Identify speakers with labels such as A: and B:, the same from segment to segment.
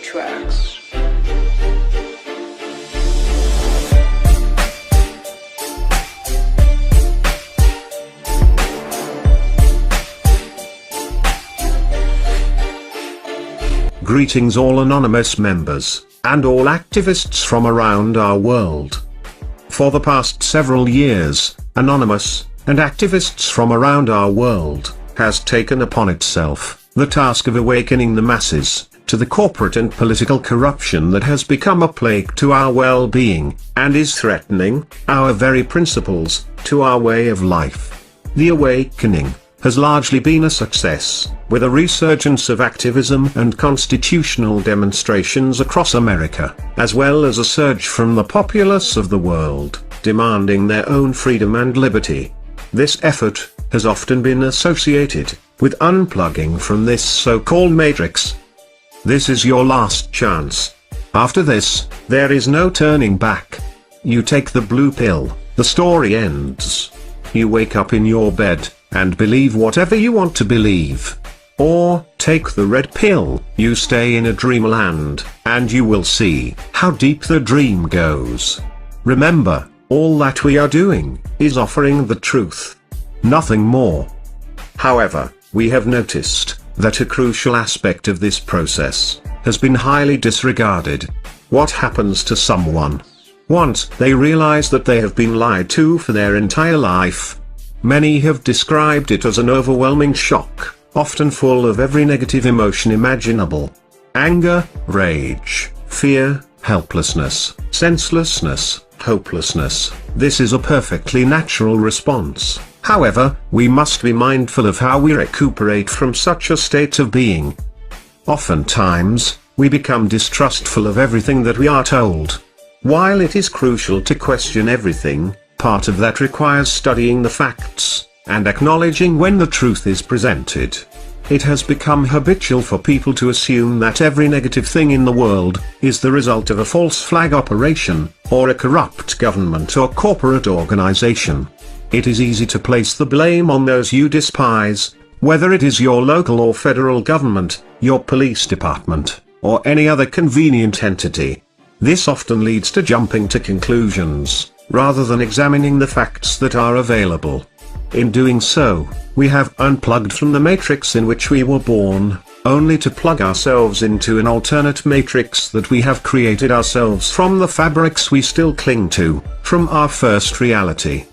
A: Tracks.
B: Greetings all anonymous members, and all activists from around our world. For the past several years, Anonymous, and activists from around our world, has taken upon itself the task of awakening the masses to the corporate and political corruption that has become a plague to our well-being, and is threatening our very principles to our way of life. The awakening has largely been a success, with a resurgence of activism and constitutional demonstrations across America, as well as a surge from the populace of the world, demanding their own freedom and liberty. This effort has often been associated with unplugging from this so-called matrix. This is your last chance. After this, there is no turning back. You take the blue pill, the story ends. You wake up in your bed, and believe whatever you want to believe. Or, take the red pill, you stay in a dreamland, and you will see how deep the dream goes. Remember, all that we are doing is offering the truth. Nothing more. However, we have noticed that a crucial aspect of this process has been highly disregarded. What happens to someone once they realize that they have been lied to for their entire life? Many have described it as an overwhelming shock, often full of every negative emotion imaginable. Anger, rage, fear, helplessness, senselessness, hopelessness. This is a perfectly natural response. However, we must be mindful of how we recuperate from such a state of being. Oftentimes, we become distrustful of everything that we are told. While it is crucial to question everything, part of that requires studying the facts, and acknowledging when the truth is presented. It has become habitual for people to assume that every negative thing in the world is the result of a false flag operation, or a corrupt government or corporate organization. It is easy to place the blame on those you despise, whether it is your local or federal government, your police department, or any other convenient entity. This often leads to jumping to conclusions, rather than examining the facts that are available. In doing so, we have unplugged from the matrix in which we were born, only to plug ourselves into an alternate matrix that we have created ourselves from the fabrics we still cling to, from our first reality.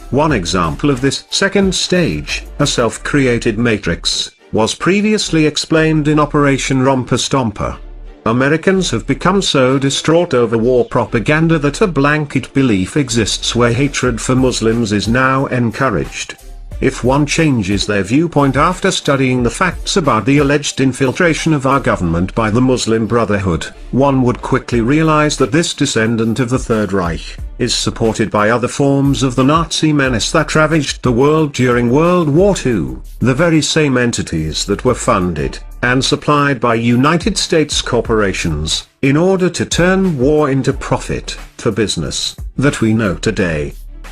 B: One example of this second stage, a self-created matrix, was previously explained in Operation Romper Stomper. Americans have become so distraught over war propaganda that a blanket belief exists where hatred for Muslims is now encouraged. If one changes their viewpoint after studying the facts about the alleged infiltration of our government by the Muslim Brotherhood, one would quickly realize that this descendant of the Third Reich is supported by other forms of the Nazi menace that ravaged the world during World War II, the very same entities that were funded and supplied by United States corporations, in order to turn war into profit, for business, that we know today.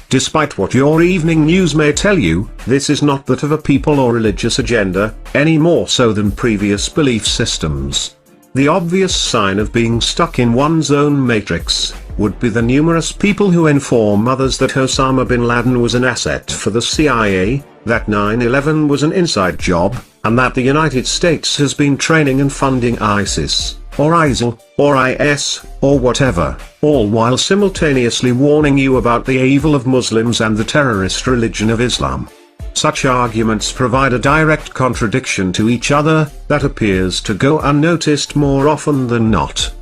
B: Despite what your evening news may tell you, this is not that of a people or religious agenda, any more so than previous belief systems. The obvious sign of being stuck in one's own matrix would be the numerous people who inform others that Osama bin Laden was an asset for the CIA, that 9/11 was an inside job, and that the United States has been training and funding ISIS, or ISIL, or IS, or whatever, all while simultaneously warning you about the evil of Muslims and the terrorist religion of Islam. Such arguments provide a direct contradiction to each other, that appears to go unnoticed more often than not.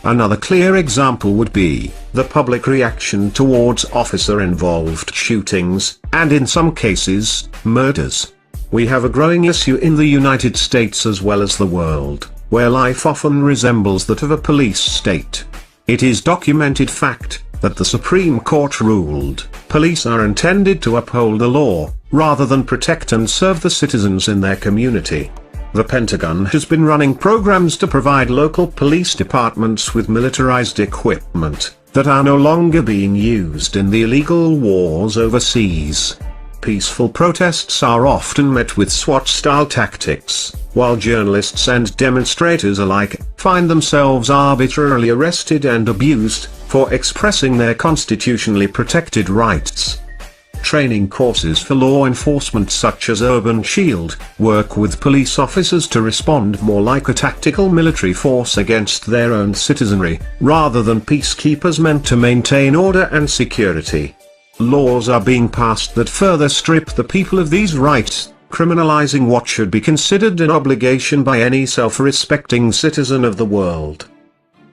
B: Another clear example would be the public reaction towards officer-involved shootings, and in some cases, murders. We have a growing issue in the United States as well as the world, where life often resembles that of a police state. It is documented fact that the Supreme Court ruled, police are intended to uphold the law, rather than protect and serve the citizens in their community. The Pentagon has been running programs to provide local police departments with militarized equipment that are no longer being used in the illegal wars overseas. Peaceful protests are often met with SWAT-style tactics, while journalists and demonstrators alike find themselves arbitrarily arrested and abused for expressing their constitutionally protected rights. Training courses for law enforcement such as Urban Shield work with police officers to respond more like a tactical military force against their own citizenry, rather than peacekeepers meant to maintain order and security. Laws are being passed that further strip the people of these rights, criminalizing what should be considered an obligation by any self-respecting citizen of the world.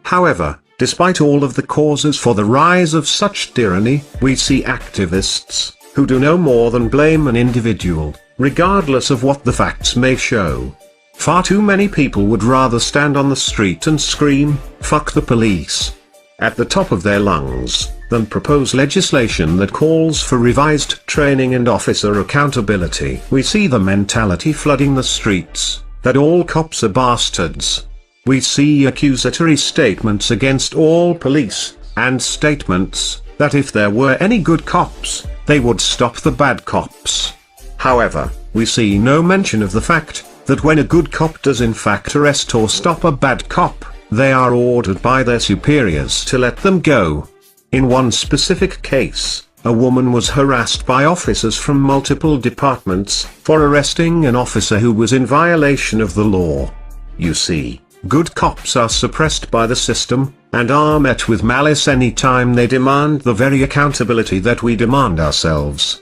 B: However, despite all of the causes for the rise of such tyranny, we see activists who do no more than blame an individual, regardless of what the facts may show. Far too many people would rather stand on the street and scream, "Fuck the police," at the top of their lungs, than propose legislation that calls for revised training and officer accountability. We see the mentality flooding the streets, that all cops are bastards. We see accusatory statements against all police, and statements that if there were any good cops, they would stop the bad cops. However, we see no mention of the fact that when a good cop does in fact arrest or stop a bad cop, they are ordered by their superiors to let them go. In one specific case, a woman was harassed by officers from multiple departments for arresting an officer who was in violation of the law. You see, good cops are suppressed by the system, and are met with malice any time they demand the very accountability that we demand ourselves.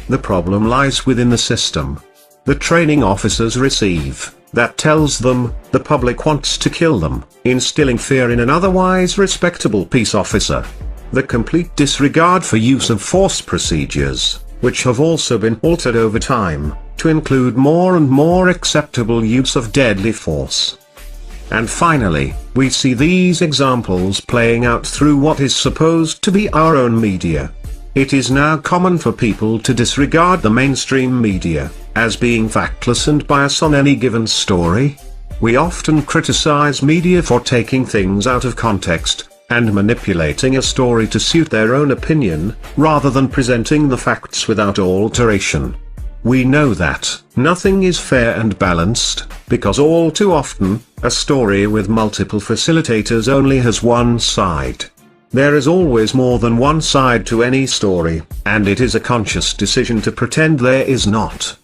B: The problem lies within the system. The training officers receive, that tells them, the public wants to kill them, instilling fear in an otherwise respectable peace officer. The complete disregard for use of force procedures, which have also been altered over time, to include more and more acceptable use of deadly force. And finally, we see these examples playing out through what is supposed to be our own media. It is now common for people to disregard the mainstream media, as being factless and biased on any given story. We often criticize media for taking things out of context, and manipulating a story to suit their own opinion, rather than presenting the facts without alteration. We know that nothing is fair and balanced, because all too often, a story with multiple facilitators only has one side. There is always more than one side to any story, and it is a conscious decision to pretend there is not.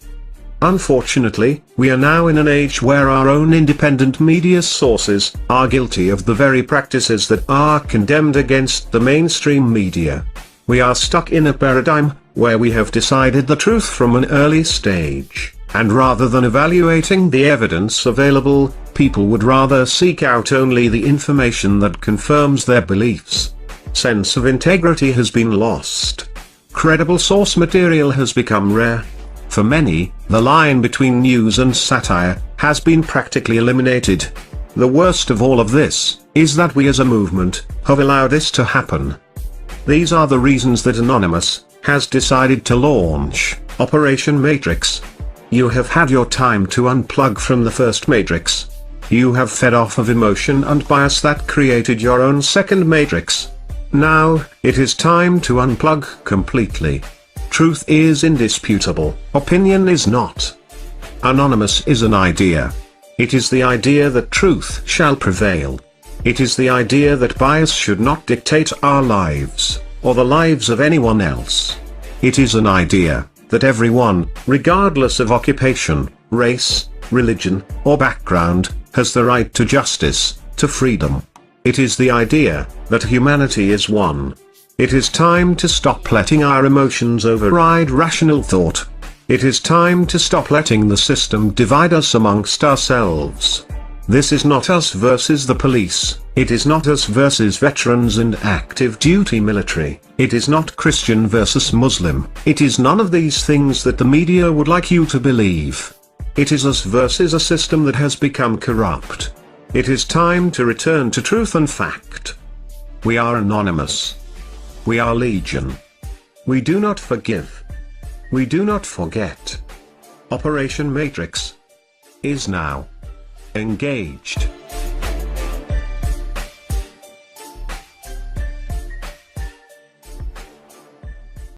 B: Unfortunately, we are now in an age where our own independent media sources are guilty of the very practices that are condemned against the mainstream media. We are stuck in a paradigm where we have decided the truth from an early stage, and rather than evaluating the evidence available, people would rather seek out only the information that confirms their beliefs. Sense of integrity has been lost. Credible source material has become rare. For many, the line between news and satire has been practically eliminated. The worst of all of this is that we as a movement have allowed this to happen. These are the reasons that Anonymous has decided to launch Operation Matrix. You have had your time to unplug from the first Matrix. You have fed off of emotion and bias that created your own second Matrix. Now, it is time to unplug completely. Truth is indisputable, opinion is not. Anonymous is an idea. It is the idea that truth shall prevail. It is the idea that bias should not dictate our lives, or the lives of anyone else. It is an idea that everyone, regardless of occupation, race, religion, or background, has the right to justice, to freedom. It is the idea that humanity is one. It is time to stop letting our emotions override rational thought. It is time to stop letting the system divide us amongst ourselves. This is not us versus the police, it is not us versus veterans and active duty military, it is not Christian versus Muslim, it is none of these things that the media would like you to believe. It is us versus a system that has become corrupt. It is time to return to truth and fact. We are Anonymous. We are Legion. We do not forgive. We do not forget. Operation Matrix. is now engaged.